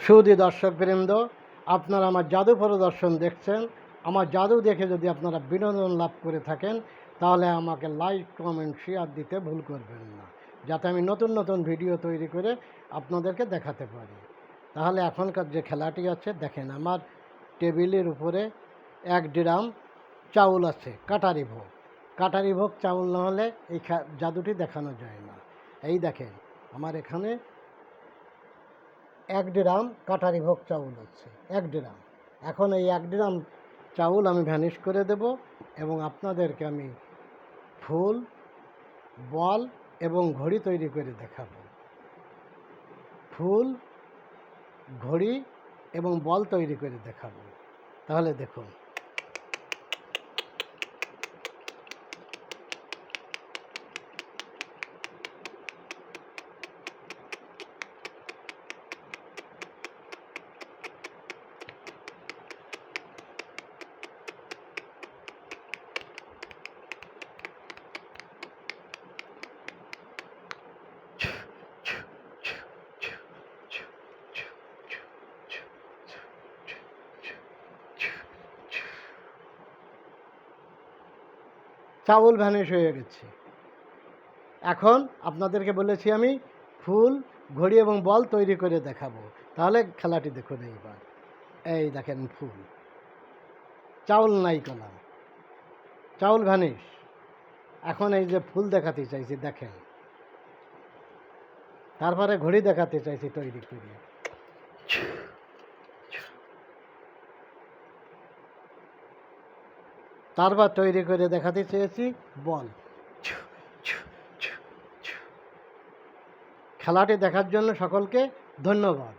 সুধী দর্শকবৃন্দ, আপনারা আমার জাদু প্রদর্শন দেখছেন। আমার জাদু দেখে যদি আপনারা বিনোদন লাভ করে থাকেন তাহলে আমাকে লাইক, কমেন্ট, শেয়ার দিতে ভুল করবেন না, যাতে আমি নতুন নতুন ভিডিও তৈরি করে আপনাদেরকে দেখাতে পারি। তাহলে এখনকার যে খেলাটি আছে দেখেন, আমার টেবিলের উপরে 1 ড্রাম চাউল আছে, কাটারি ভোগ। কাটারি ভোগ চাউল না হলে এই জাদুটি দেখানো যায় না। এই দেখেন, আমার এখানে 1 ড্রাম কাটারি ভোগ চাউল আছে, 1 ড্রাম। এখন এই 1 ড্রাম চাউল আমি ভ্যানিশ করে দেব এবং আপনাদেরকে আমি ফুল, বল এবং ঘড়ি তৈরি করে দেখাবো। ফুল, ঘড়ি এবং বল তৈরি করে দেখাবো। তাহলে দেখুন, চাউল ভ্যানিশ হয়ে গেছে। এখন আপনাদেরকে বলেছি আমি ফুল, ঘড়ি এবং বল তৈরি করে দেখাবো। তাহলে খেলাটি দেখুন। এইবার এই দেখেন, ফুল, চাউল নাই কলাম, চাউল ভ্যানিশ। এখন এই যে ফুল দেখাতে চাইছি দেখেন, তারপরে ঘড়ি দেখাতে চাইছি তৈরি করে, তারপর তৈরি করে দেখাতে চেয়েছি বল। খেলাটি দেখার জন্য সকলকে ধন্যবাদ।